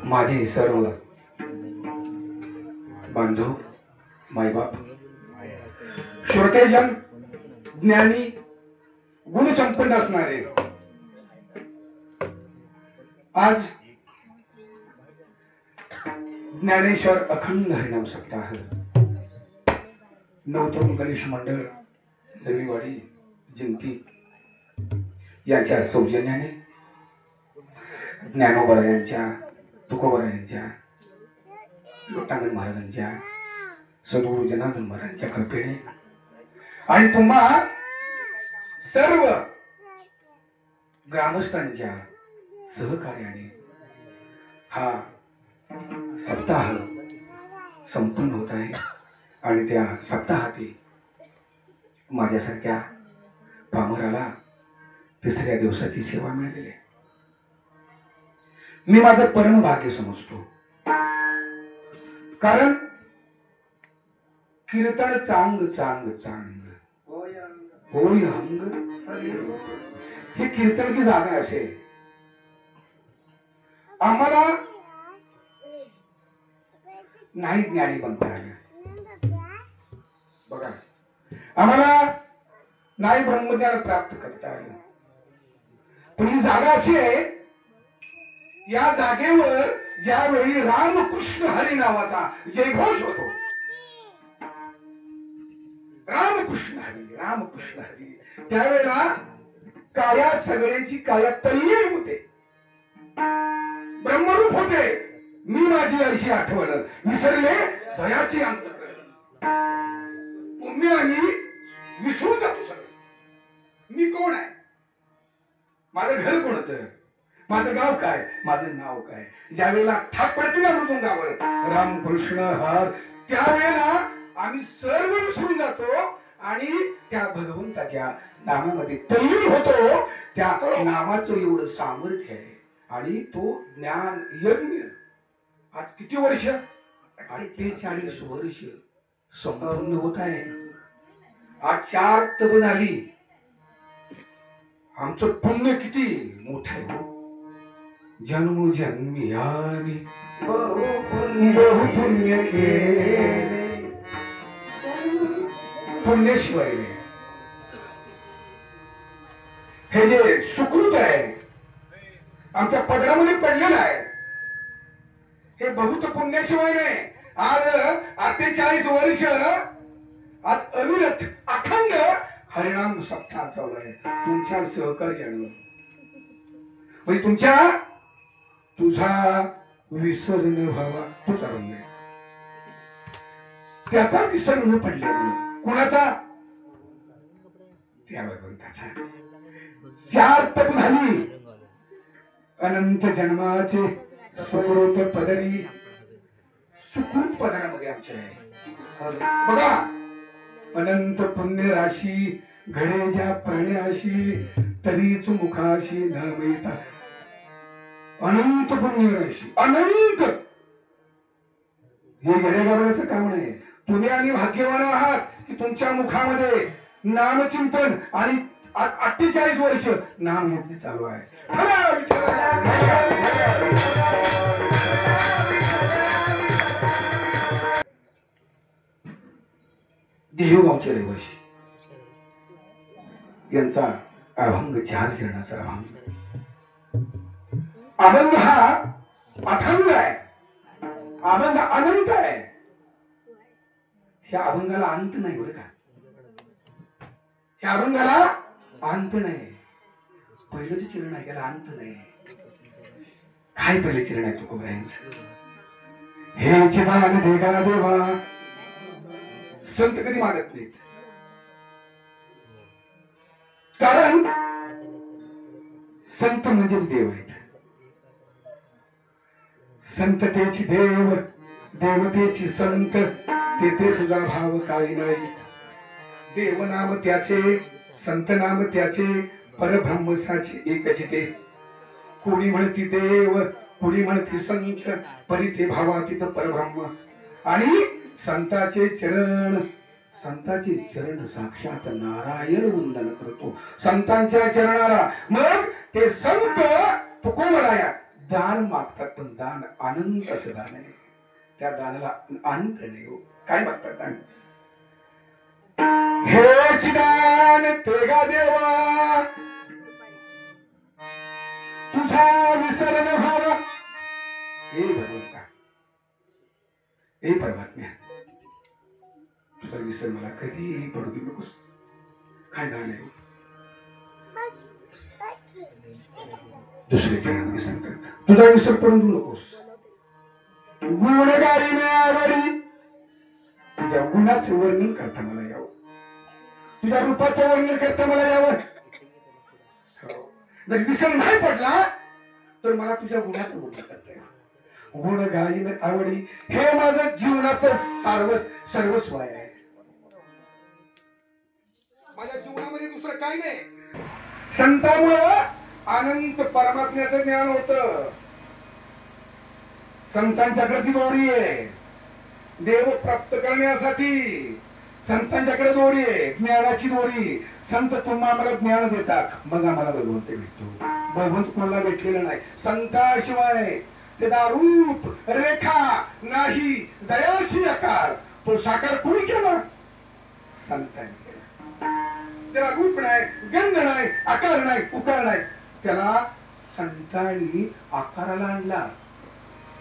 माझे सर्व बांधव मायबाप श्रोतेजन ज्ञानी गुणसंपन्न असणारे आज ज्ञानेश्वर अखंड हरिनाम सप्ताह नवतरुण गणेश मंडळ रविवारी जिंती यांच्या सौजन्याने ज्ञानोबा यांच्या तुकोबा यांच्या लोटांगण महाराजांच्या सद्गुरु जनार्दन महाराजांच्या कृपेने आणि तुम्हा सर्व ग्रामस्थांच्या सहकार्याने हा सप्ताह संपन्न होत आहे आणि त्या सप्ताहातील माझ्यासारख्या पामराला तिसऱ्या दिवसाची सेवा मिळालेली आहे. मी माझं परम भाग्य समजतो, कारण कीर्तन चांग चांग चांग होय अंग हे कीर्तन की जागा असे आम्हाला नाही ज्ञानी बनता आलं. बघा, आम्हाला नाही ब्रह्मज्ञान प्राप्त करता आलं. पण ही जागा अशी आहे, या जागेवर ज्यावेळी रामकृष्ण हरी नावाचा जयघोष होतो, रामकृष्ण हरी, त्यावेळेला काया सगळ्यांची काया तल्लीन होते, ब्रह्मरूप होते. मी माझी अशी आठवण विसरले दयाची अंतःकरण. तुम्ही आम्ही विसरून जातो सगळं. मी कोण आहे, माझं घर कोणतं, माझं गाव काय, माझं नाव काय. ज्यावेळेला ठाक पडते ना मृदुंगावर रामकृष्ण हर, त्यावेळेला आम्ही सर्व विसरून जातो आणि त्या भगवंताच्या नामामध्ये तल्लीन होतो. त्या नामाचं एवढं सामर्थ्य आहे आणि तो ज्ञान यज्ञ आज किती वर्ष, 48 वर्ष संपन्न होत आहे. आज 4 तप झाली. आमचं पुण्य किती मोठं आहे हो. जन्म जन्मी यानी बहु पुण्य केले, पुण्याशिवाय हे जे सुकृत आहे आमच्या पदरामध्ये पडलेलं आहे, हे बहुत पुण्याशिवाय नाही. आज 48 वर्ष आज अविरत अखंड हरिनाम सप्ताह चालू आहे तुमच्या सहकार्यानं. म्हणजे तुझा विसर न व्हावा तुझा रंग, त्याचा विसर न पडलेला कुणाचा, त्या भगवंताचा. 4 तप झाली, अनंत जन्माचे सुकृत पदरी, सुकृत पदरामध्ये आमचे आहे. बघा, अनंत पुण्य राशी घडे ज्या प्राण्याशी, तरीच मुखाशी न मिळता. अनंत पुण्य राशी, अनंत. हे गडेगावण्याचं काम नाही. तुम्ही आणि भाग्यवान आहात की तुमच्या मुखामध्ये नामचिंतन आणि 48 वर्ष नाम यज्ञ चालू आहे. देहगावचे रहिवासी यांचा अभंग 4 चरणाचा अभंग. अभंग हा अथंग आहे, अभंग अनंत आहे. ह्या अभंगाला अंत नाही बरं का, ह्या अभंगाला अंत नाही. पहिलंच चरण आहे, त्याला अंत नाही. काय पहिले चरण आहे तुकोबायांचं, हे चिदान देगा देवा. संत कधी मागत नाहीत, कारण संत म्हणजेच देव आहेत. संततेची देव, देवतेची संत, तेथे तुझा भाव काही नाही. देव नाम त्याचे, संत नाम त्याचे, परब्रह्मसाचे एकच ते. कोणी म्हणती देव, कोणी म्हणती संत, परी ते भावातीत परब्रह्म. आणि संताचे चरण, संताचे चरण साक्षात नारायण वंदन करतो. संतांच्या चरणाला मग ते संत तुकोबराया दान मागतात, पण दान आनंद असं दान आहे. त्या दानाला अंत नाही हो. काय बघतात दान? हेच दान तेगा देवा तुझा विसर न व्हावा. हे भगवंता, हे परमात्म्या, तुझा विसर मला कधी पडू देऊ नकोस. काय दान आहे दुसऱ्याच्या नावाने सांगतात, तुझा विसर पडून देऊ नकोस. गुण गायीने आवडी तुझ्या गुणाचं वर्णन करता मला यावं, तुझ्या रूपाचं वर्णन करता मला यावं. जर विसर नाही पडला तर मला तुझ्या गुणाचं वर्णन करता यावं. गुण गायीने आवडी हे माझं जीवनाचं सर्वस्व आहे. माझ्या जीवनामध्ये दुसरं काही नाही. संतांमुळं अनंत परमात्म्याचं ज्ञान होतं. संतांच्याकडे ती दोरी आहे. देव प्राप्त करण्यासाठी संतांच्याकडे दोरी आहे, ज्ञानाची दोरी. संत तुम्हा आम्हाला ज्ञान देतात, मग आम्हाला भगवंत भेटतो. भगवंत कोणाला भेटलेला नाही. संताशिवाय त्याचा रूप रेखा नाही, जयाशी आकार. तो साकार कोणी केला? संतांनी केला. त्याला रूप नाही, गंध नाही, आकार नाही, उकार नाही. त्याला संतांनी आकाराला आणला.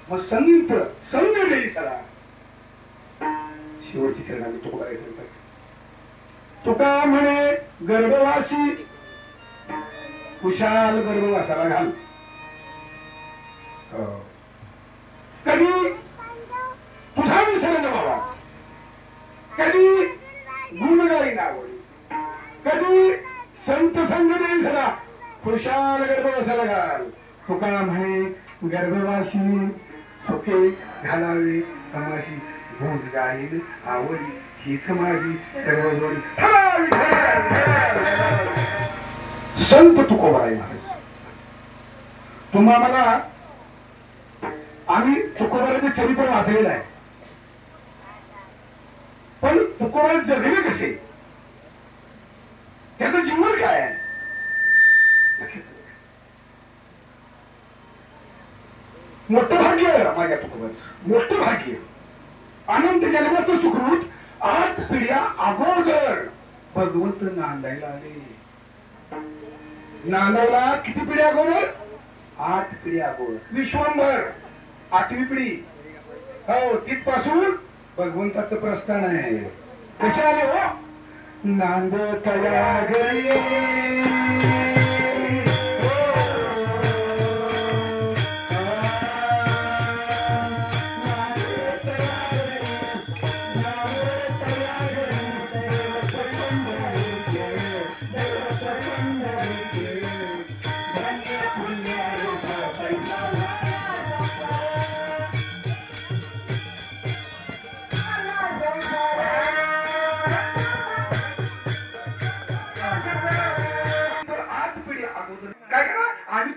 मग संत संग देई सरा. शेवटची चरण आम्ही तुका सांगतात. तुका म्हणे गर्भवासी कुशाल गर्भवासाला घाल. कधी तुझा विसर न व्हावा, कधी गुणगायी नावडी, कधी संत संग देई सरा. खुशाल गर्भवासाला घाल. तुका म्हणे गर्भवासी सुखे घालावे तमाशी. गुण गायीन आवडी हीच माझी सर्व जोडी. संत तुकोबाराय महाराज, तुम्हा मला आम्ही तुकोबाराचे चरित्र वाचलेलं आहे. पण तुकोबारा जगले कसे, त्याचं जीवन काय आहे? मोठं भाग्य माझ्या तुकोबाचं, मोठं भाग्य. अनंत जन्माचं सुखरूप 8 पिढ्या अगोदर भगवंत नांदायला आले. नांदायला किती पिढ्या अगोदर? 8 पिढ्या अगोदर. विश्वंभर 8वी पिढी. हो, तिथपासून भगवंताचं प्रस्थान आहे. कसे आले हो? नांद तया गये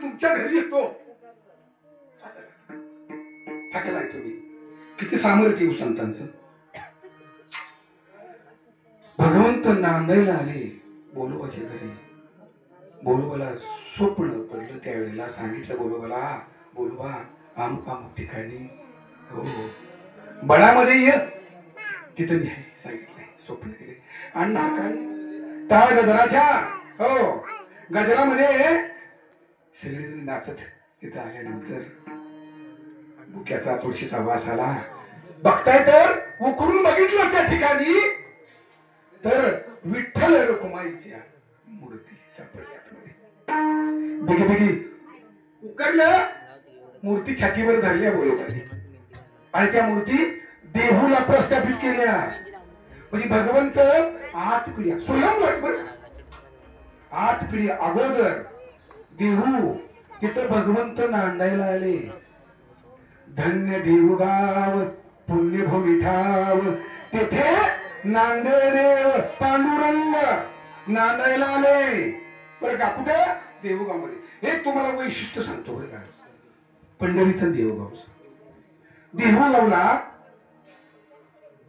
तुमच्या घरी येतो. थकलाय तुम्ही. किती सामर्थ्य येऊ संतांचं. भगवंत नांदायला आले बोलोबाच्या घरी. बोलोबाला स्वप्न पडलं. त्यावेळेला सांगितलं बोलोबाला, बोलोबा अमुक अमुक ठिकाणी हो बडामध्ये ये. तिथं मी आहे सांगितलंय. स्वप्न केले. आणि सकाळी टाळ गजराच्या हो गजरामध्ये सगळेजण नाचत तिथं आल्यानंतर बुक्याचा तुळशीचा वास आला. बघताय तर उकरून बघितलं त्या ठिकाणी तर विठ्ठल रखुमाईच्या मूर्ती सापडल्या. बेगी बेगी उकरलं. मूर्ती छातीवर धरल्या बोलोबाने आणि त्या मूर्ती देहूला प्रस्थापित केल्या. म्हणजे भगवंत 8 पिढ्या स्वयंवर 8 पिढी अगोदर देहू तिथं भगवंत नांदायला आले. धन्य देऊगाव पुण्यभूमी ठाव तिथे नांदेदेव पांडुरंग नांदायला आले. बरं का? कुठे? देऊगावमध्ये. हे तुम्हाला वैशिष्ट्य सांगतो बरं का. पंढरीचं देऊगाव. देऊगावला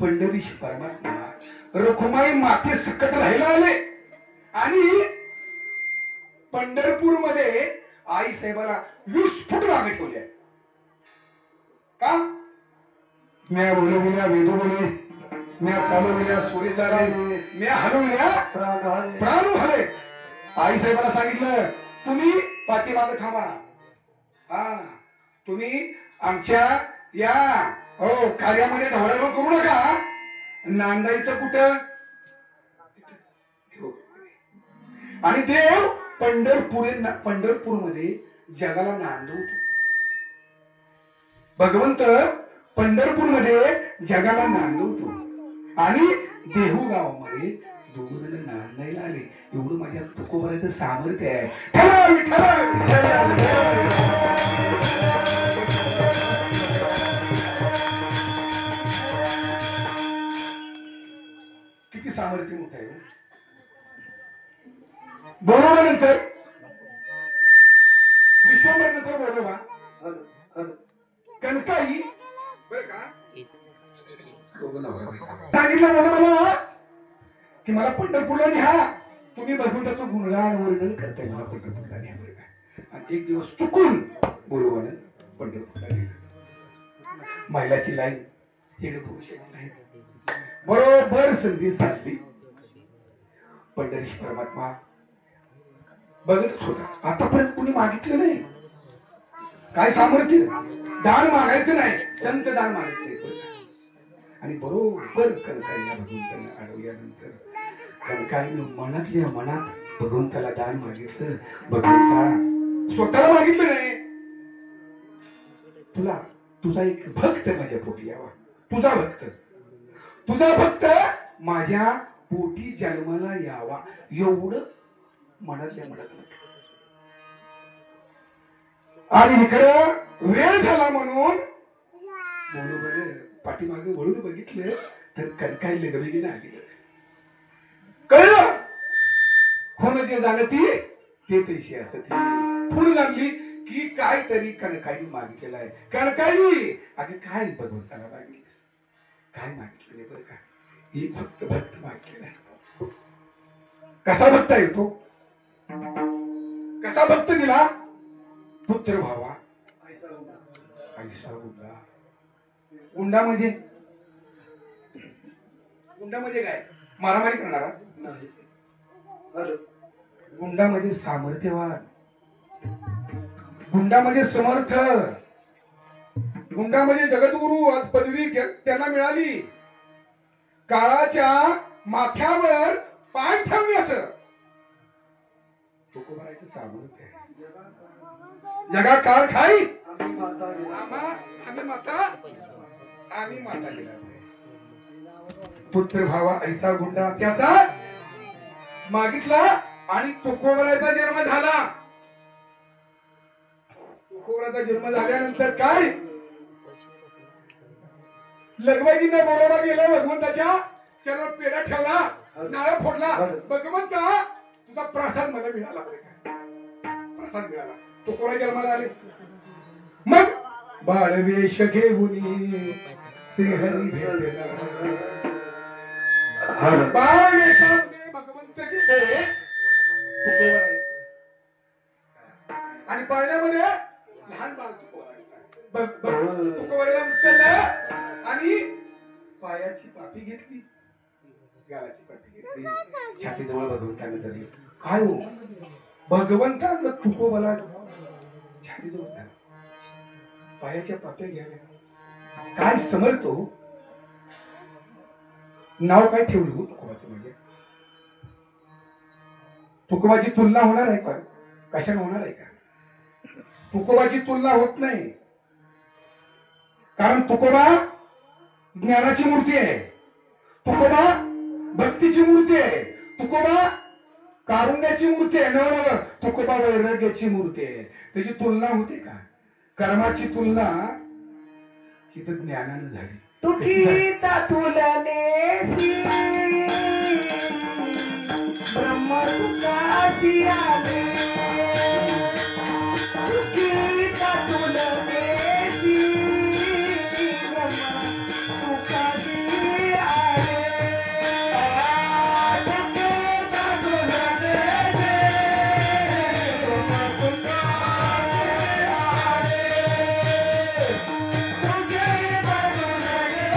पंढरीशी परमात्मा रखुमाई माते सकट राहायला आले. आणि पंढरपूर मध्ये आई साहेबाला 20 फूट मागे ठेवल्या. का? म्या बोलविल्या वेदू बोले, म्या चालविल्या सूर्य चाले, म्या हलविल्या प्राण हले. आई साहेबांना सांगितलं तुम्ही पाठीमागे थांबा. हा तुम्ही आमच्या या हो कार्यामध्ये ढवळाढवळ करू नका. नांदायचं कुठं? आणि देव पंढरपूरमध्ये जगाला नांदवतो. भगवंत पंढरपूरमध्ये जगाला नांदवतो आणि देहू गावामध्ये दोघं जण नांदायला आले. एवढं माझ्या तुकोबाराचं सामर्थ्य आहे. किती सामर्थ्य मोठं आहे. बरोबर नंतर विश्वंभर नंतर बोलवा कणकाई बरं का सांगितलं मला की मला पंढरपूरला न्या. तुम्ही भगवंताचं गुणगान वर्णन करताय. मला पंढरपूरला न्या बरं का. आणि एक दिवस चुकून बोलवानं पंढरपूरला गेलं. महिलाची लाईन हे नाही. बरोबर संधी साधली. पंढरीश परमात्मा बघतच होता. आतापर्यंत कुणी मागितलं नाही. काय सामर्थ्य? दान मागायचं नाही, संत दान मागायचं. आणि बरोबर कणकाईला भगवंताला अडवल्यानंतर कणकाईनं मनातल्या मनात भगवंताला दान मागितलं. भगवंता स्वतःला मागितलं नाही. तुझा एक भक्त माझ्या पोटी यावा. तुझा भक्त माझ्या पोटी जन्माला यावा एवढं मनातल्या मनात. आणि इकडं वेळ झाला म्हणून बरोबर पाठीमागे वळून बघितलं तर कणकाई लगबगीनं आली. कळलं खून जे जाणती ते तैशी असत. खून जाणली की काहीतरी कणकाई मागितलेलं आहे. कणकाई अगं काय भगवंताला मागितलीस? काय मागितलं बरं का? ही भक्त मागितलेला आहे. कसा भक्त आहे तो? कसा भक्त दिला? पुत्र व्हावा. ऐसा गुंडा. गुंडा म्हणजे काय? मारामारी करणारा? गुंडा म्हणजे सामर्थ्यवान. गुंडा म्हणजे समर्थ. गुंडा म्हणजे जगद्गुरु. आज पदवी त्यांना मिळाली. काळाच्या माथ्यावर पाय ठेवण्याचं तुकोबाराचं सामर्थ्य आहे. जगा काळ खाई आम्ही माता गेला. पुत्र भावा ऐसा गुंडा त्याचा मागितला आणि तुकोबाराचा जन्म झाला. तुकोबाराचा जन्म झाल्यानंतर काय लगबगीने बोलायला गेलं. भगवंताच्या चरणात पेढा ठेवला, नारळ फोडला. भगवंता तुझा प्रसाद मला मिळाला. प्रसाद मिळाला. तुकोबा जन्माला आले. मग बाळवेश घेऊन श्रीहरी भेटला. बाळवेशामध्ये भगवंत गेले. आणि पाळण्यामध्ये लहान बाळ तुकोबाला उचललं आणि पायाची पापी घेतली, गालाची पापी घेतली, छातीजवळ भगवंताने धरली. काय हो भगवंताचं तुकोबाला छातीजवळ धरलं, पायाच्या पाप्या घ्याव्या. काय समजतो? नाव काय ठेवलं हो तुकोबाचं? म्हणजे तुकोबाची तुलना होणार आहे का? कशाने होणार आहे का? तुकोबाची तुलना होत नाही. कारण तुकोबा ज्ञानाची मूर्ती आहे. तुकोबा भक्तीची मूर्ती आहे. तुकोबा कारुण्याची मूर्ती आहे. नव तुकोबा वैराग्याची मूर्ती आहे. त्याची तुलना होते का? कर्माची तुलना ही तर ज्ञानानं झाली. तुकीता तुलनेसी ब्रह्म तुकासी आले. तुकीता तुलनेसी ब्रह्म तुकासी आले. तुकीता तुलनेसी ब्रह्म तुकासी आले. तुकीता तुलनेसी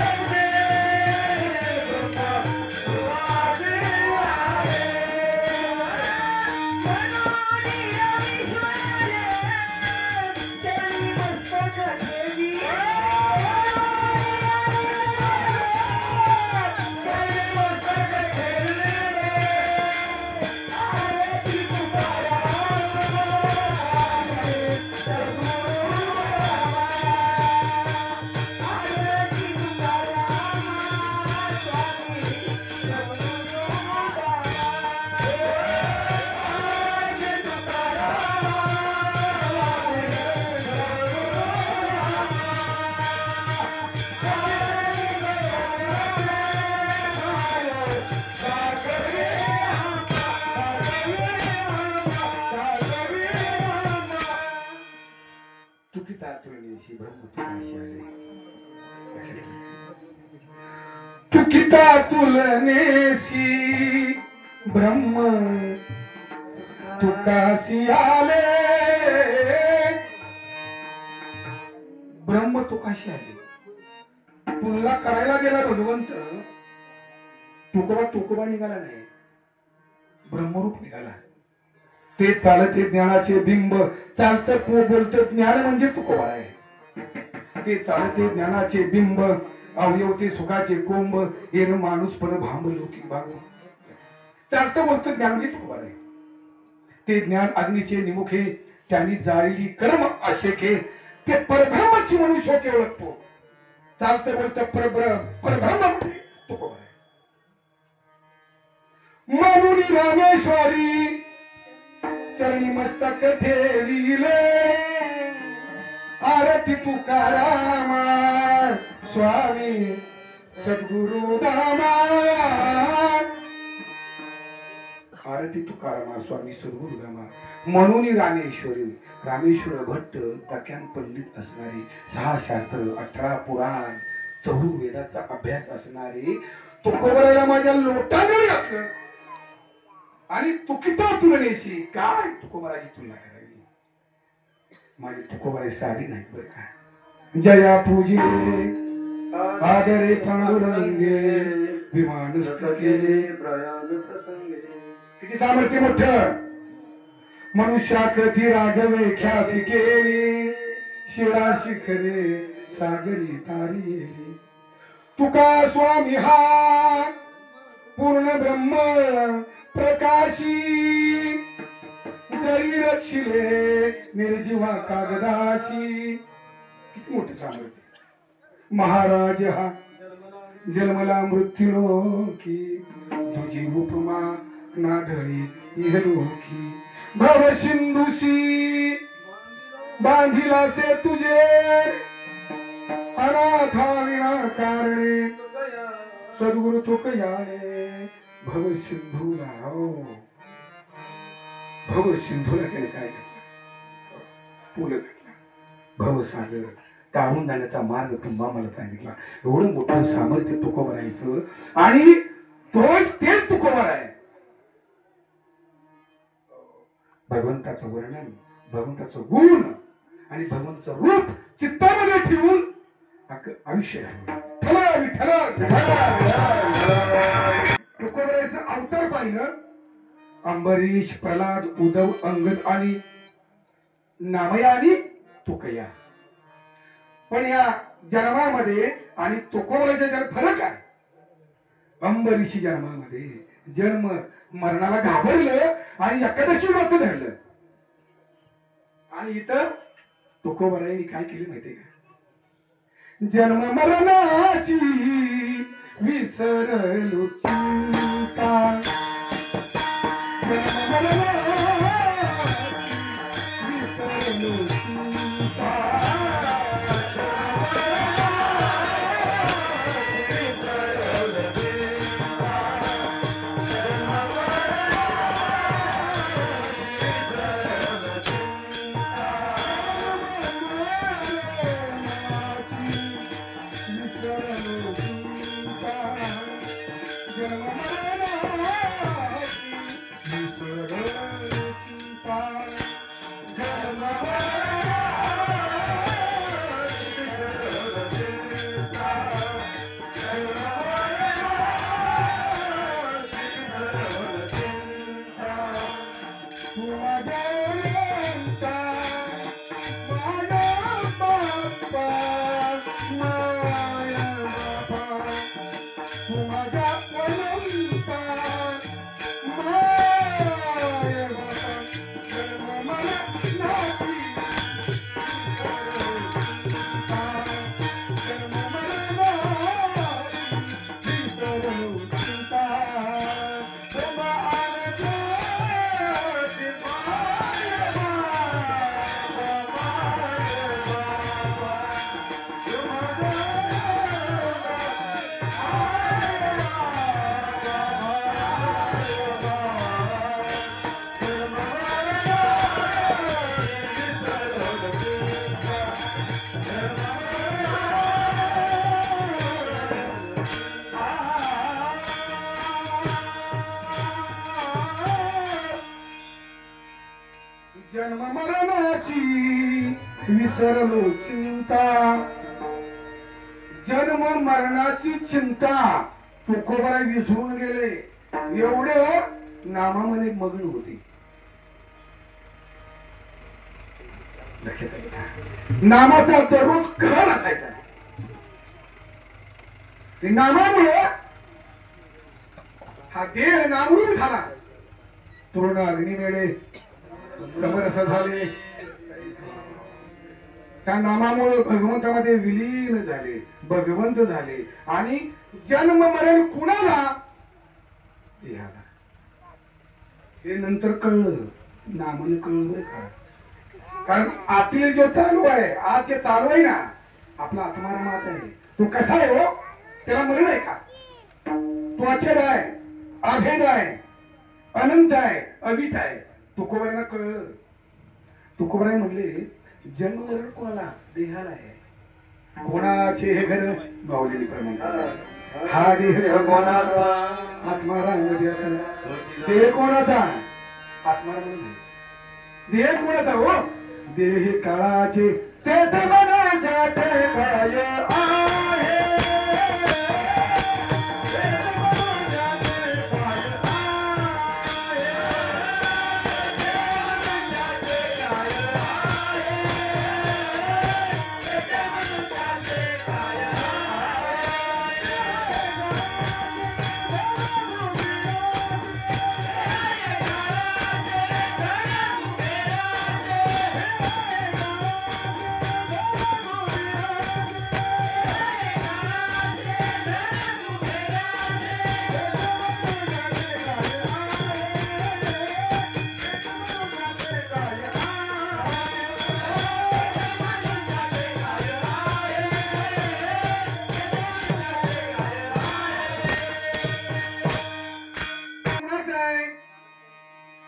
तुलनेशी ब्रह्म तुकाशी आले. तुकिता तुलनेशी ब्रह्म तुकाशी आले. ब्रह्म तुकाशी आले. तुलना करायला गेला भगवंत, तुकोबा निघाला नाही, ब्रह्मरूप निघाला. ते चालते ज्ञानाचे बिंब, चालतं बोलतं ज्ञान म्हणजे तुकोबा आहे. ते चालते ज्ञानाचे बिंब, अवयवते सुखाचे कोंब, येण माणूस पण भांब लोकी बाग. चालतं बोलतं ज्ञान म्हणजे तुकोबा आहे. ते ज्ञान अग्नीचे निमुखे, त्यांनी जाळलेली कर्म आशेखे, ते परब्रह्मची मनुष्य ओळखतो. चालतं बोलतं परब्रह्म म्हणजे तुकोबा आहे. म्हणून रामेश्वरी चरणी मस्तक ठेविले, आरती तुकारामा स्वामी सद्गुरु दामा. आरती तुकारामा स्वामी सद्गुरु दामा. म्हणून रामेश्वरी, रामेश्वर भट्ट तक्यान पंडित असणारे, 6 शास्त्र 18 पुराण 4 वेदाचा अभ्यास असणारे तुकोबराला माझ्या लोटाकडे घातलं. आणि तुकिता तुलनेशी, काय तुकोबराची तुलना करावी. माझी तुकोबराई साधी नाही बरं का. जया पूजिले आदरे पांडुरंगे, विमानस्थ केले प्रयाण प्रसंगे. किती सामर्थ्य मोठं. मनुष्याकृती राघवे ख्याती केली, शिळा शिखरे सागरी तारी. तुका स्वामी हा पूर्ण ब्रह्म प्रकाशी, जरी रक्षिले निर्जीवा कागदाशी. किती मोठे सामर्थ्य. महाराज हा जन्मला मृत्यूलोकी, तुझी उपमा नाढळी इहलोकी. भव सिंधुशी बांधिला से तुझे, अनाथा विना कारणे सद्गुरु तुकयाने. भव सिंधूला, भव सिंधूला त्याने काय पूल घातला. भवसागर तारून जाण्याचा मार्ग तुम्हा मला सांगितला. एवढं मोठं सामर्थ्य तुकोबरायचं, आणि तेच तुकोबर आहे. भगवंताचं वर्णन, भगवंताचं गुण आणि भगवंताचं रूप चित्तामध्ये ठेवून आयुष्य आहे. तुकोबरायचं अवतार पाहिलं. अंबरीश, प्रल्हाद, उद्धव, अंगद आणि नामया आणि तुकया. पण या जन्मामध्ये आणि तुकोबराच्या जन्मात फरक आहे. अंबरीशी जन्मामध्ये जन्म मरणाला घाबरलं आणि एकादशी व्रत धरलं. आणि इथं तुकोबरायांनी काय केलं माहितीये का. जन्म मरणाची विसरलो चिंता, जन्म मरणाची विसरलो चिंता. जन्म मरणाची विसरलो चिंता, जन्म मरणाची चिंता तुकोबरा विसरून गेले, एवढे नामामध्ये मग्न होते. नामाचा दररोज कल असायचा. नामामुळे हा देह नामरूप झाला. पूर्ण अग्निमेळे समरस झाले. त्या नामामुळे भगवंतामध्ये विलीन झाले, भगवंत झाले. आणि जन्म मरण कुणाला? देहाला. हे नंतर कळलं, नामाने कळलं बरं का. कारण आतील जो चालू आहे, आज जे चालू आहे ना, आपला आत्मारामात आहे. तो कसा आहे हो? त्याला मरण आहे का? तो अचल आहे, अभेद आहे, अनंत आहे, अवित आहे. तुकोबारांना कळलं. तुकोबाराय म्हणले जन्म मरण कोणाला? देहाला आहे. कोणाचे हे घर? माऊलीने प्रमाण हा देह कोणाचा? आत्मारामध्ये देह कोणाचा? आत्माराम. देह कोणाचा हो? देह काळाचे ते मनाचा काय आहे.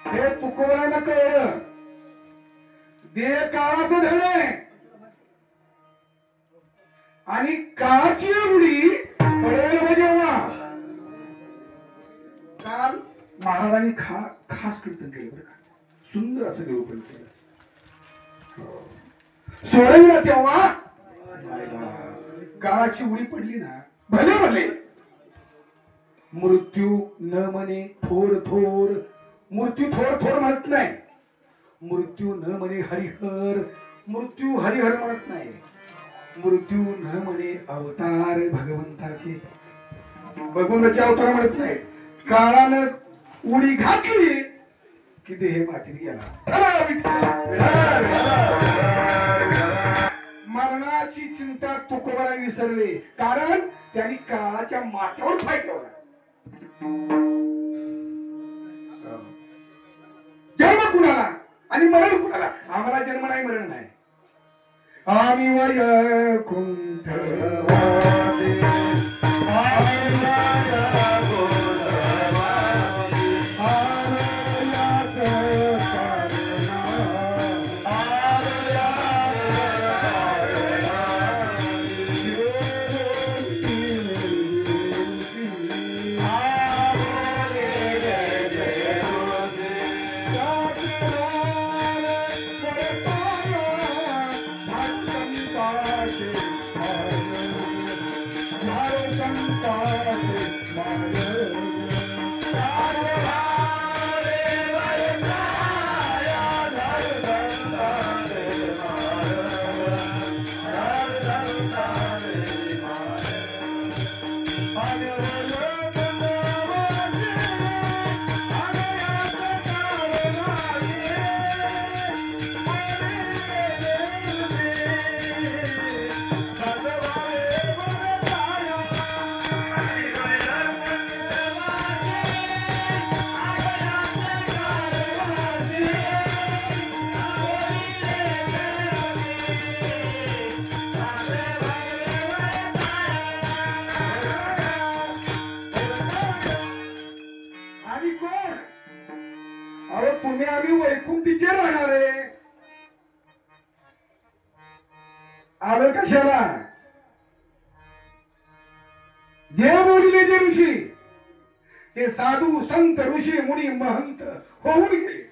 हे तुकोबारांना कळलं. देह काळाचं धन आहे आणि काळाची उडी पडेल जेव्हा. काल महाराजांनी खास कीर्तन केलं बरं का. सुंदर असं निरूपण केलं. सोडविला तेव्हा काळाची उडी पडली ना. भले भले मृत्यू न म्हणे थोर थोर. मृत्यू थोर थोर म्हणत नाही. मृत्यू न म्हणे हरिहर. मृत्यू हरिहर म्हणत नाही. मृत्यू न म्हणे अवतार भगवंताचे. भगवंताचे अवतार म्हणत नाही. काळानं उडी घातली की देह मातीत गेला. मरणाची चिंता तुकोबाला विसरले. कारण त्यांनी काळाच्या माथ्यावर पाय ठेवला. जन्म कुणाला आणि मरण कुणाला? आम्हाला जन्म नाही, मरण नाही. आम्ही वैकुंठ तुम्ही आम्ही वैकुंठीचे राहणारे. आलं कशाला? जे बोलले जे ऋषी ते साधू संत ऋषी मुनी महंत होऊन गेले.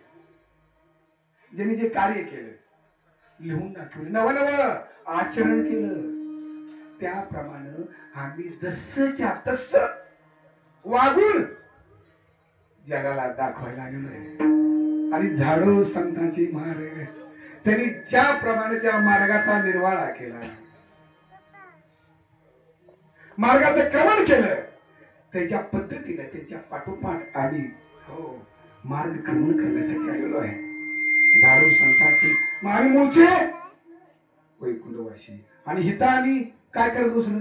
ज्यांनी जे कार्य केलं, लिहून दाखवलं, नवं आचरण केलं, त्याप्रमाणे आम्ही जसंच्या तसं वागून जगाला दाखवायला आलेलो. आणि झाडो संतांची मार्ग त्यांनी ज्याप्रमाणे त्या मार्गाचा निर्वाळा केला, मार्गाचं क्रमण केलं, त्याच्या पद्धतीने त्याच्या पाठोपाठ आम्ही मार्ग क्रमण करण्यासाठी आलेलो आहे. झाडो संतांची मग आम्ही मूळचे वैकुंठवासी. आणि हिता आम्ही काय करत बसलो?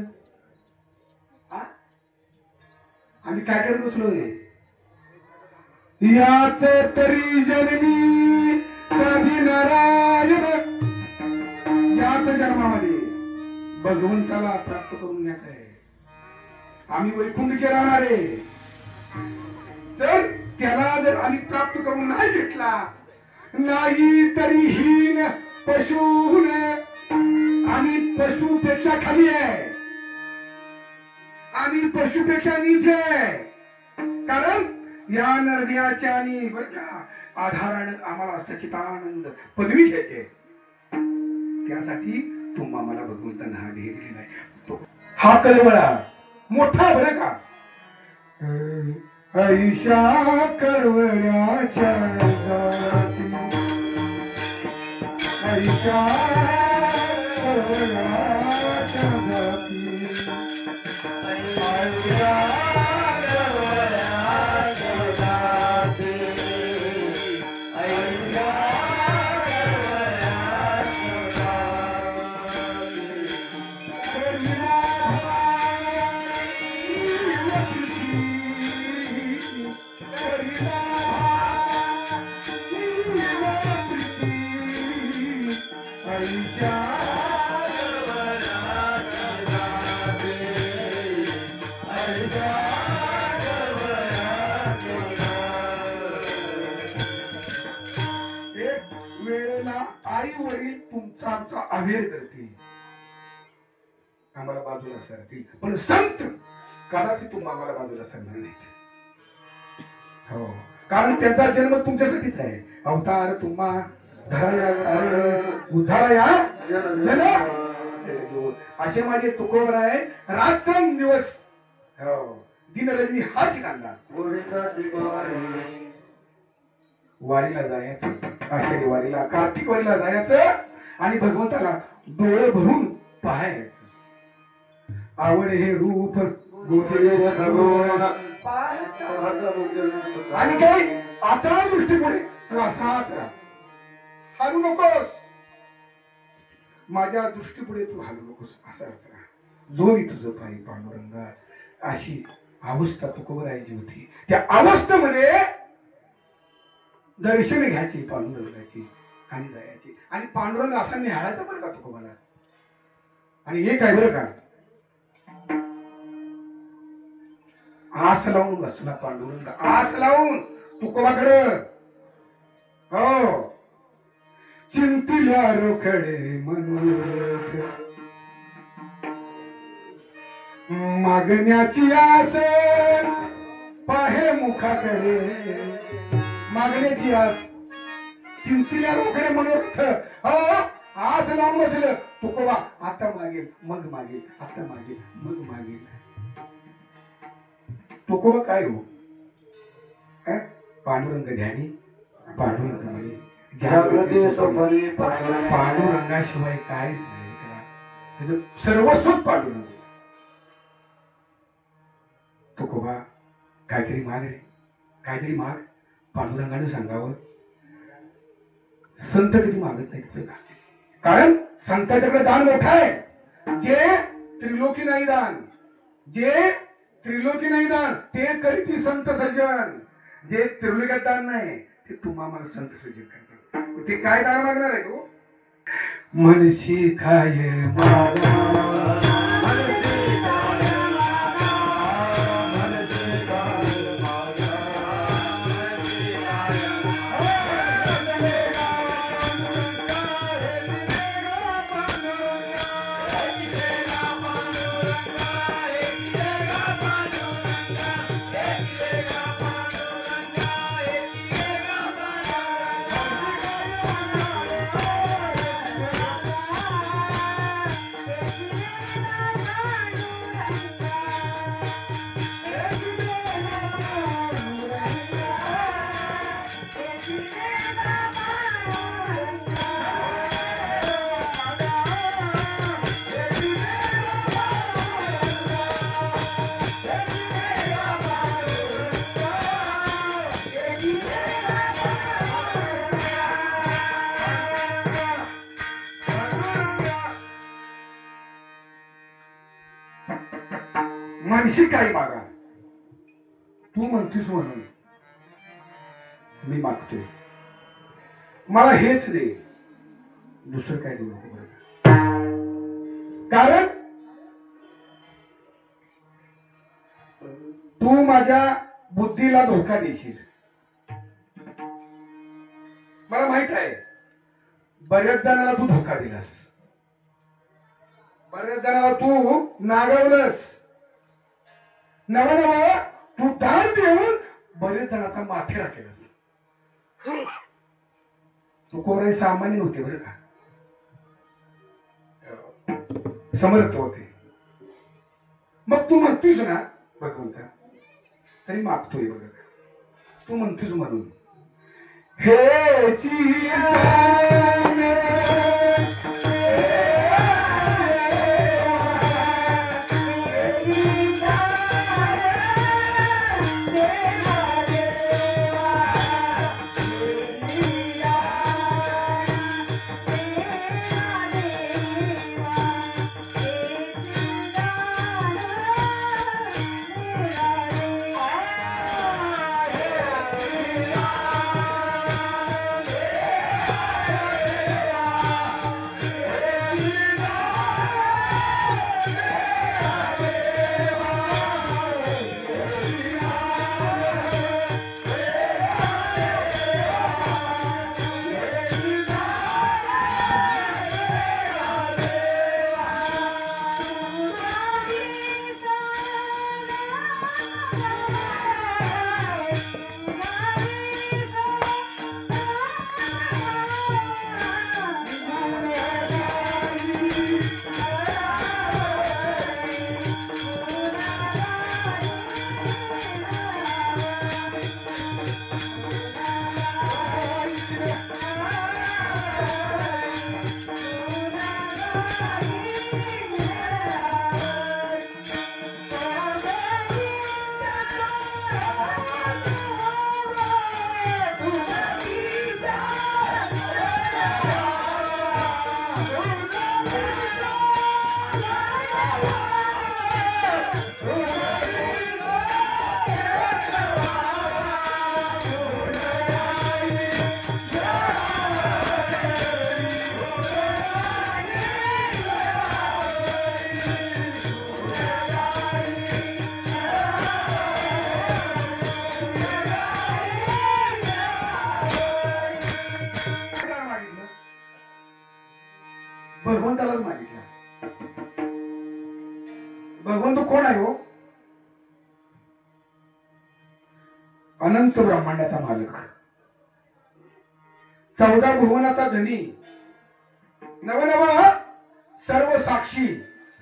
आम्ही काय करत बसलोय? याच तरी जन्मी साधी नारायण, याच जन्मामध्ये भगवंताला प्राप्त करून घ्यायचं आहे. आम्ही वैकुंठचे राहणारे. तर त्याला जर आम्ही प्राप्त करून नाही घेतला, नाही तरी हीन पशून, आम्ही पशुपेक्षा खाली आहे, आम्ही पशुपेक्षा नीच आहे. कारण या नरद्याच्या आणि बर का आधारानं आम्हाला सचितानंद पदवी घ्यायचे. त्यासाठी तुम्हा मला भगवंतांना हा ध्येय दिलेला आहे. हा कळवळा मोठा बरं का. ऐशा कळवळ्याच्या जाती, ऐशा कळवळ्याच्या जाती, ऐशा आई वडील तुमचा आमचा अवेर करतील, आम्हाला बाजूला सरतील, पण संत कदापि तुम्ही आम्हाला बाजूला सरणार नाहीत. हो, कारण त्यांचा जन्म तुमच्यासाठीच आहे. अवतार तुम्हा उद्धारा या जन, असे माझे तुकोबर आहे. रात्रंदिवस दिनरजनी हाच कांदा वारीला जायचं, आषाढी वारीला, कार्तिक वारीला जायचं आणि भगवंताला डोळे भरून पाहायचं. आवड हे रूप आणि काही आता दृष्टीपुढे तू असाच राहा, हारू नकोस. माझ्या दृष्टीपुढे तू हारू नकोस, असाच राहा. जो मी तुझं पायी पांडुरंगा. अशी अवस्था तुकोबरायची होती. त्या अवस्थेमध्ये दर्शन घ्यायची पांडुरंगाची आणि जायची. आणि पांडुरंग असा निहाळायचा बरं का तुकोबाला. आणि हे काय बरं का, आस लावून बसला पांडुरंग, आस लावून तुकोबाकडं. हो, चिंतिल्या रोखडे मनोरथ, मागण्याची आस पाहे मुखाकडे. मागण्याची आस, चिंतिल्या रोखडे मनोरथ. आस लावून बसलं तुकोबा. आता मागेल मग मागेल, आता मागेल मग मागेल. तुकोबा काय हो, पांडुरंग ध्यानी, पांडुरंग म्हणे पांडुरंगाशिवाय काहीच नाही. त्याचं सर्वस्वच पांडुरंग. तुकोबा काहीतरी माग रे, काहीतरी माग. पांडुरंगाने सांगावं. संत कधी मागत नाहीत, कारण संतांच्याकडे दान मोठं आहे. जे त्रिलोकी नाही दान, जे त्रिलोकी नाही दान ते करीती संत सज्जन. जे त्रिलोक्यात दान नाही ते तुम्हा मला संत सज्जन करतात. ते काय दान मागणार आहे तू? मनशी काय मागा, काही मागा, तू म्हणतीस म्हणून मी मागतोय. मला हेच दे, दुसरं काय देऊ नको बरं का. कारण तू माझ्या बुद्धीला धोका देशील. मला माहित आहे बऱ्याच जणांना तू धोका दिलास, बऱ्याच जणांना तू नागवलंस. नवा नवा तू दान देऊन बरेच जणांचा माथेरा केलास. तू कोराई सामान्य नव्हते बरं का, समर्थ होते. मग तू म्हणतोस ना भगवंता, तरी मागतोय बघ. तू म्हणतोस म्हणून हे भगवंतालाच मागितला. भगवंत कोण आहे हो? अनंत ब्रह्मांडाचा मालक, 14 भुवनाचा धनी, नवनवा सर्व साक्षी,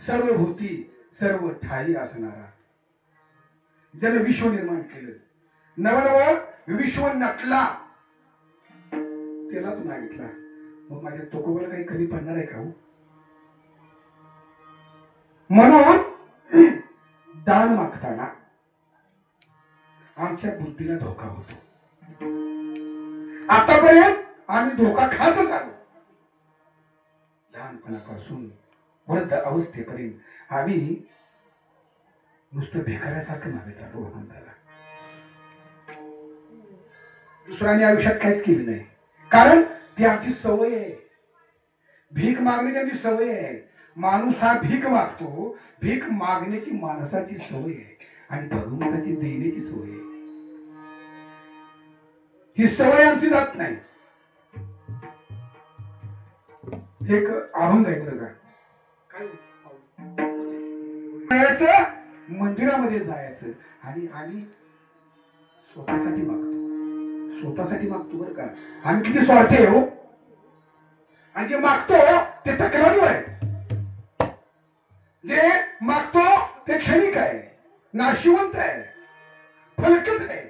सर्व भूती, सर्व ठाई असणारा, जन विश्व निर्माण केलं. नवनव विश्व नटला, त्यालाच मागितला. मग माझ्या तोकोबाला काही कमी पडणार आहे का हो? म्हणून दान मागताना आमच्या बुद्धीला धोका होतो. आतापर्यंत आम्ही धोका खातच आलो. लहानपणापासून वृद्ध अवस्थेपर्यंत आम्ही नुसतं भिकाऱ्यासारखं मागत आलो भगवंताला. दुसऱ्याने आयुष्यात काहीच केलं नाही, कारण ती आमची सवय आहे. भीक मागण्याची आमची सवय आहे. माणूस हा भीक मागतो, भीक मागण्याची माणसाची सवय आहे आणि भगवंताची देण्याची सवय आहे. ही सवय आमची जात नाही. एक अभंग आहे बरं का, काय मंदिरामध्ये जायचं आणि आम्ही स्वतःसाठी मागतो, स्वतःसाठी मागतो बरं का. आम्ही किती स्वार्थी आहे हो. आणि जे मागतो ते तक्रारू आहे, जे मागतो ते क्षणिक आहे, नाशिवंत आहे, फलकत आहे.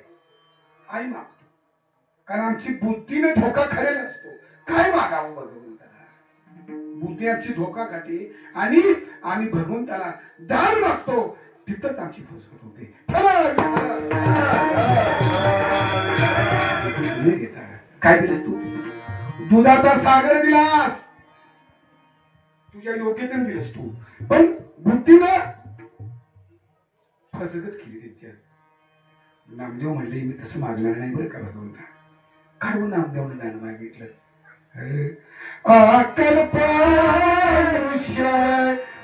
आई मागतो कारण आमची बुद्धीने धोका खाल्लेला असतो. काय मागावं भगवंताला? बुद्धी आमची धोका खाते आणि आम्ही भगवंताला दान मागतो, तिथंच आमची फसवणूक होते. काय दिलंस तू? दुधाचा सागर दिलास, तुझ्या योग्यतेने दिलंस तू, पण बुद्धीनं फसगत केली त्यांच्या. नामदेव म्हणले मी तसं मागणार नाही बरं का भगवंता. काय हो नामदेवनं दान मागितलं? अकल्पायुष्य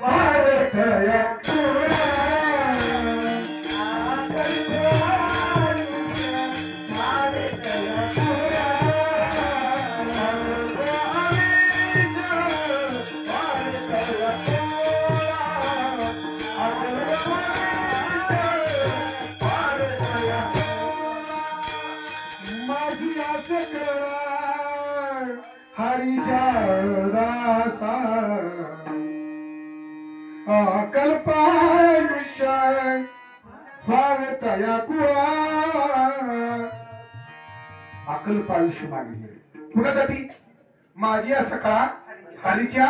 भारतया हरिचा दासा अकल्पायुष्य भारतया कुळा. अकल्प आयुष्य मागले कुणासाठी? माझी सकाळ हरीच्या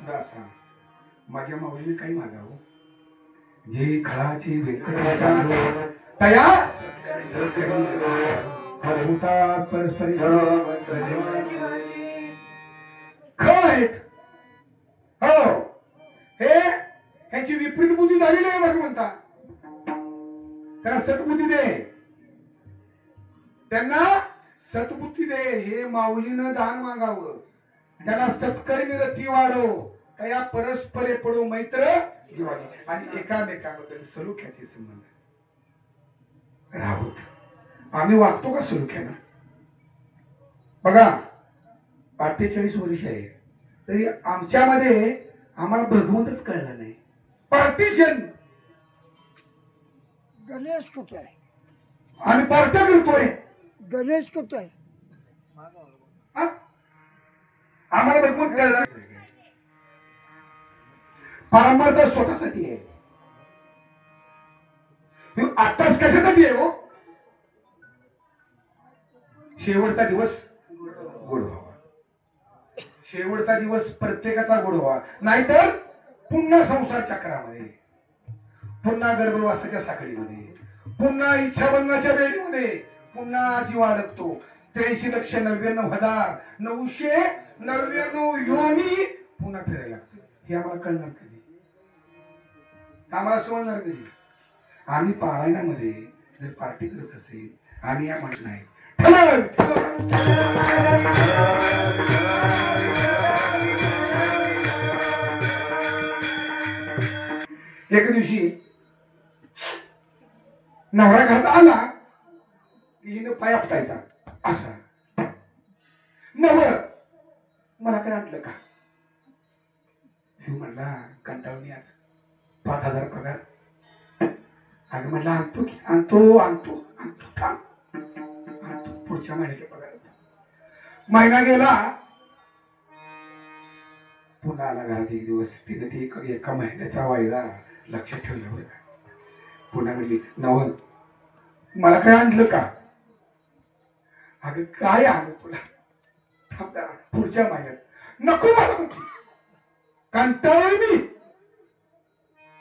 दासा. माझ्या माऊलीने काही मागावं? जे खळाची व्यंकटेशा तया भगवंता परस्परी खळायत. हो ह्याची विपरीत बुद्धी झालेली आहे भगवंता. त्यांना सद्बुद्धी दे, त्यांना सद्बुद्धी दे. हे माऊलीनं दान मागावं. त्यांना सत्कर्मी रती वाढव. तया परस्परे पडो मैत्र जिवाळी. आणि एकामेकाबद्दल सलोख्याचे संबंध राहूत. आम्ही वागतो का सलोख्यानं? बघा 48 वर्ष आहे तरी आमच्यामध्ये आम्हाला भगवंतच कळला नाही. पार्टिशन. गणेश कुठे आहे? आम्ही पार्ट्या करतोय. गणेश कुठे आहे? हा? आम्हाला भगवंत कळला. परमार्थ स्वतःसाठी आहे. आताच कशासाठी आहे हो? शेवटचा दिवस गोड व्हावा. शेवटचा दिवस प्रत्येकाचा गोड व्हावा. नाहीतर पुन्हा संसार चक्रामध्ये, पुन्हा गर्भवासाच्या साखळीमध्ये, पुन्हा इच्छाभंगाच्या वेळीमध्ये पुन्हा जीव अडकतो. 83,99,999 योनी पुन्हा फिरायला लागतो. हे आम्हाला कळणार कधी? आम्हाला समजणार कधी? आम्ही पारायणामध्ये जर पार्टी करत असेल आम्ही या म्हणत नाही. एका दिवशी नवरा घरात आला की हिनं पाय आपटायचा असा. नवर मला काय आणलं का? हे म्हणला कंटाळून आज 5,000 पगार. अगं म्हणला आणतो की आणतो आणतो आणतो थांब आणतो पुढच्या महिन्याच्या पगारात. महिना गेला पुन्हा आला घरात. एक दिवस तिने ती एका महिन्याचा वायदा लक्षात ठेवलं बरं का. पुन्हा म्हणली नवल मला काय आणलं का? अगं काय आणलं तुला? थांब जरा पुढच्या महिन्यात. नको मला म्हणते कंटाळलोय मी.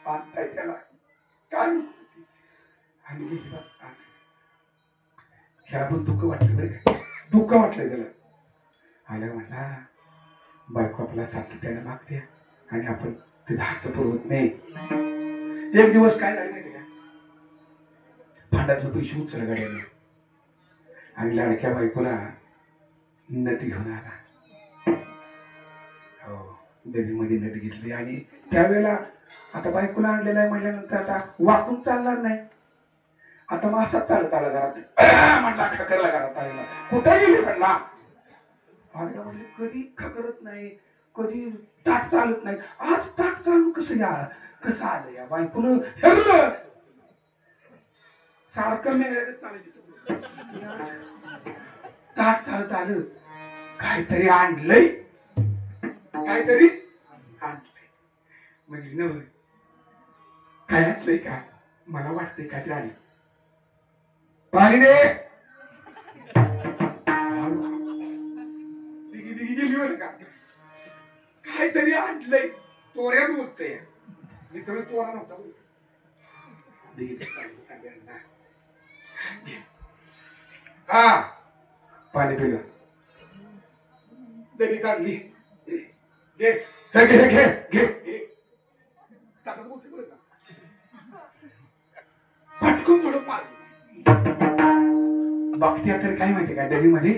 आणताय त्याला काय? आणि ह्याला पण दुःख वाटलं बरं का. दुःख वाटलं त्याला. आल्या म्हणला बायको आपला सातत्याने मागते आणि आपण ते धाकट पुरवत नाही. एक दिवस काय झालं माहिती का? भांड्यातलं पैसे उचल गाड्याने आणि लाडक्या बायकोला नदी घेऊन आला. हो नदीमध्ये नदी घेतली आणि त्यावेळेला आता बायकोला आणलेला आहे म्हटल्यानंतर आता वाकून चालणार नाही. आता मग असाच चालत आला घरात. म्हणला खकरला घरात आलेला. कुठे गेली म्हणला? म्हणजे कधी खकरत नाही, कधी ताट चालत नाही. आज ताट चालू कसं आलं या बायकोनं हेरलं. सारखं मेळ्यात चालायचं. ताट चालत आलं. काहीतरी आणलंय, काहीतरी आणलंय. म्हणजे नव्हे काय आणलंय का? मला वाटतंय काहीतरी आणलं. पाणी दे. काहीतरी आणलंय. तोऱ्यात बोलतोय. मी तर तोरा नव्हता. हा पाणी पिलं. दही काढली. घे घे घे घे घे. ताटात बोलते बरं का. पटकन झोडप मारली. बघत्या तर काय माहिती का डबीमध्ये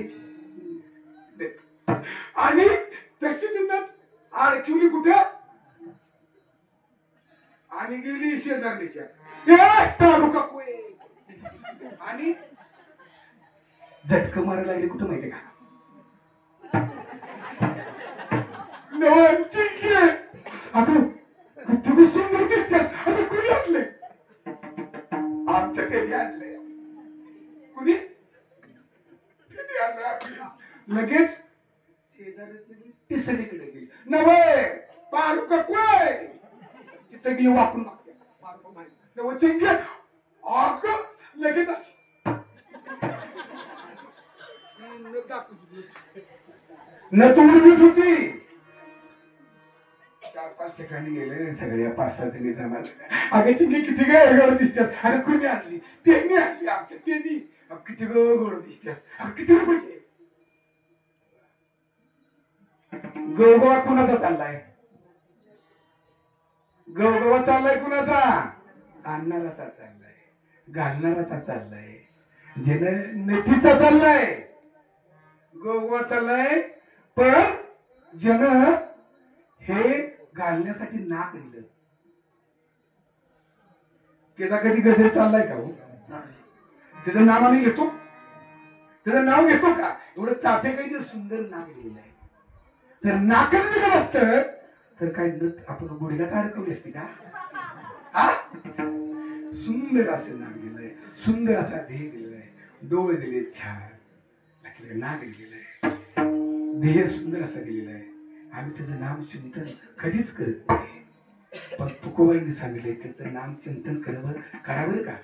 आणि तशी जिंदत अडकिवली कुठं आणि गेली शेजारणीच्या आणि झटक मारायला लागली कुठं माहिती का अगं तुम्ही सुंदर दिसतेस आता कुणी आणले आमच्या कधी आणले कुणी लगेच तिसरीकडे गेली नव्हे पारू का कोय तिथे गेली वाकून मागते लगेच न तू उडवीत होती 4-5 ठिकाणी गेले सगळ्या 5-6 जणी जमात अगं चिंगी किती गोड दिसतात अरे कुणी आणली त्यांनी आणली आमच्या त्यांनी किती गोड दिसतात किती रुपयाचे गवगवा कुणाचा चाललाय गवगवा चाललाय कुणाचा आणणाराचा चाललाय घालणाराचा चाललाय ज्यानं नथीचा चाललाय गवगवा चाललाय पण ज्यानं हे घालण्यासाठी नाक दिलं त्याचा कधी गजर चाललाय का हो त्याचं नाव आम्ही घेतो त्याचं नाव घेतो का एवढं चाफेकडे सुंदर नाक लिहिलं आहे तर नाकच दिलं नसतं तर काय आपण गुडघ्यात अडकवली असते का हा सुंदर असं नाक दिलंय सुंदर असा ध्येय दिलेला आहे डोळे दिले छान नाक दिलेलं आहे ध्येय सुंदर असं दिलेलं आहे आम्ही त्याचं नाम चिंतन कधीच करत नाही पण तुकोबाईंनी सांगितलंय त्याचं नाम चिंतन करावं का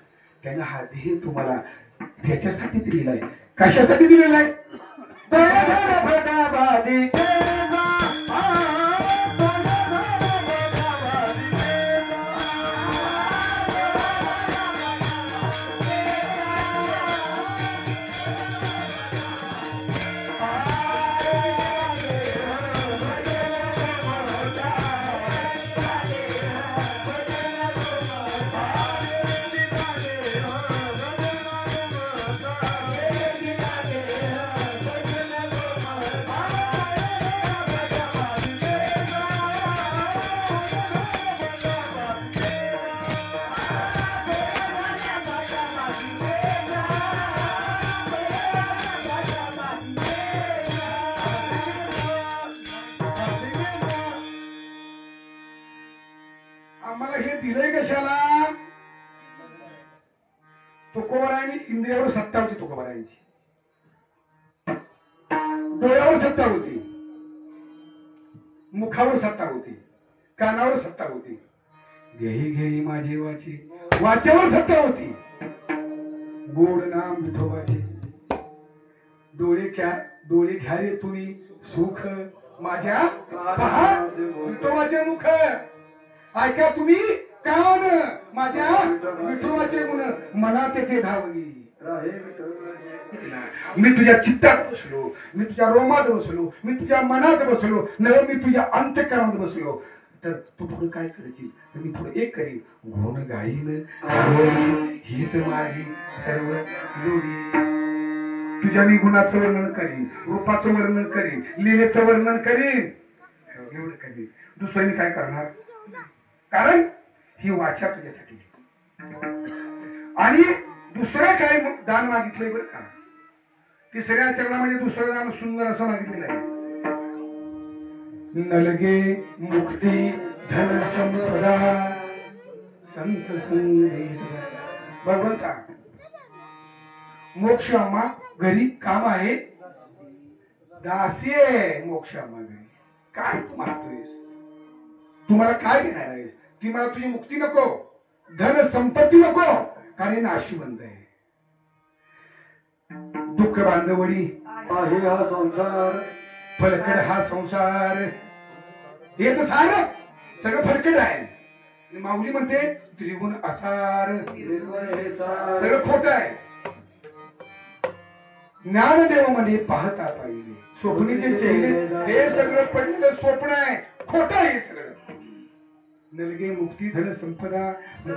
त्यानं हा ध्येय तुम्हाला त्याच्यासाठी दिलेला आहे कशासाठी दिलेला आहे आम्हाला हे दिलंय कशाला तुकोबारायांनी इंद्रियावर सत्ता होती तुकोबारायांची डोळ्यावर सत्ता होती मुखावर सत्ता होती कानावर सत्ता होती घेई घेई माझे वाचेवर सत्ता होती गोड नाम विठोबाचे डोळे घ्या रे तुम्ही सुख माझ्या पहा विठोबाचे मुख ऐका तुम्ही कान माझ्या विठोबाचे गुण मनात येते धावली मी तुझ्या चित्तात बसलो मी तुझ्या रोमात बसलो मी तुझ्या मनात बसलो न मी तुझ्या अंतःकरणात बसलो तर तू पुढे काय करायची तर मी पुढे एक करीन गुण गाईन हीच माझी सर्व जोडी तुझ्या मी गुणाचं वर्णन करीन रूपाचं वर्णन करीन लीलेचं वर्णन करीन एवढं करीन दुसऱ्याने काय करणार कारण ही वाचा तुझ्यासाठी आणि दुसरं काय दान मागितलंय बरं का तिसऱ्या चरणामध्ये दुसरं दान सुंदर असं मागितलेलं आहे नलगे मुक्ती धन संपदा संत संदेश भगवंता मोक्ष अम्मा घरी काम आहे दासी आहे मोक्ष अम्मा घरी काय तू मागतोयस तुम्हाला काय देणार आहेस की मला तुझी मुक्ती नको धन संपत्ती नको कारण नाशिवंत आहे दुःख बांधवडी आहे हा संसार फलकड हा संसार हे तर सार सगळं फलकड आहे माऊली म्हणते त्रिगुण असार सगळं खोट आहे ज्ञानदेव म्हणे पाहता पाहिजे स्वप्नीचे चेहरे हे सगळं पडलेलं स्वप्न आहे खोट आहे हे सगळं नलगे मुक्ती धन संपदा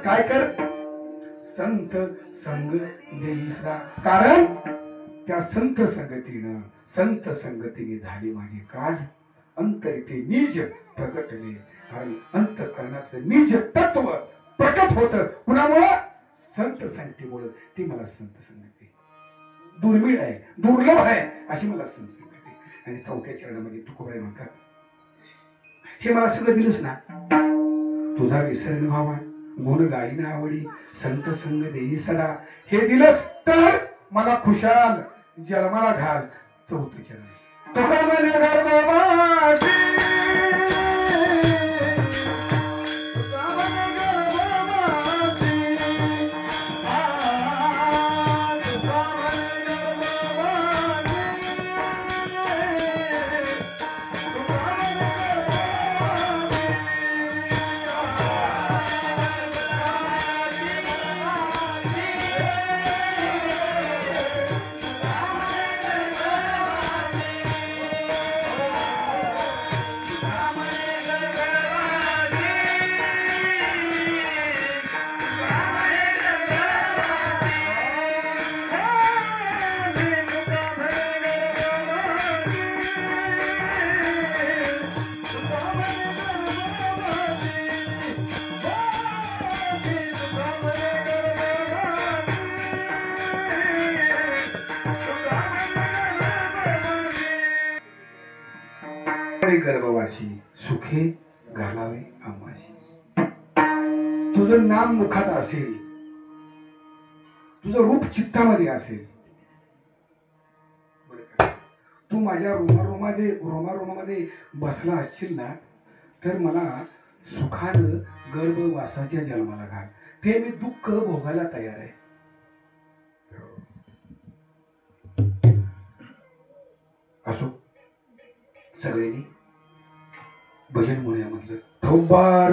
काय कर संत संग देईसरा. कारण त्या संत संगतीने झाली माझी काज. अंतरिते निज प्रकटले. कारण अंतःकरणातलं निज तत्व प्रकट होत. कुणामुळं? संत संगतीमुळं. ती मला संत संगती दुर्मिळ आहे, दुर्लभ आहे अशी मला संत संगती. आणि चौथ्या चरणामध्ये तुकोबाई म्हणतात, हे मला सगळं दिलंच ना, तुझा विसरण व्हावा, गुण गाईन आवडी, संत संग देई सदा. हे दिलंच तर मला खुशाल जन्माला घाल. चौथं चरण. तुका मन गर्भवासी, तुका मन गर्भवासी, तुका मन गर्भवासी, तुका मन गर्भवासी सुखे घालावे आम्हासी. तुझं नाम मुखात असेल, तुझं रूप चित्तामध्ये असेल, तू माझ्या रोमारोमामध्ये बसला असशील ना, तर मला सुखानं गर्भवासाच्या जन्माला घाल. ते मी दुःख भोगायला तयार आहे. असो, सगळ्यांनी भजन म्हणूया म्हटलं. ठोबार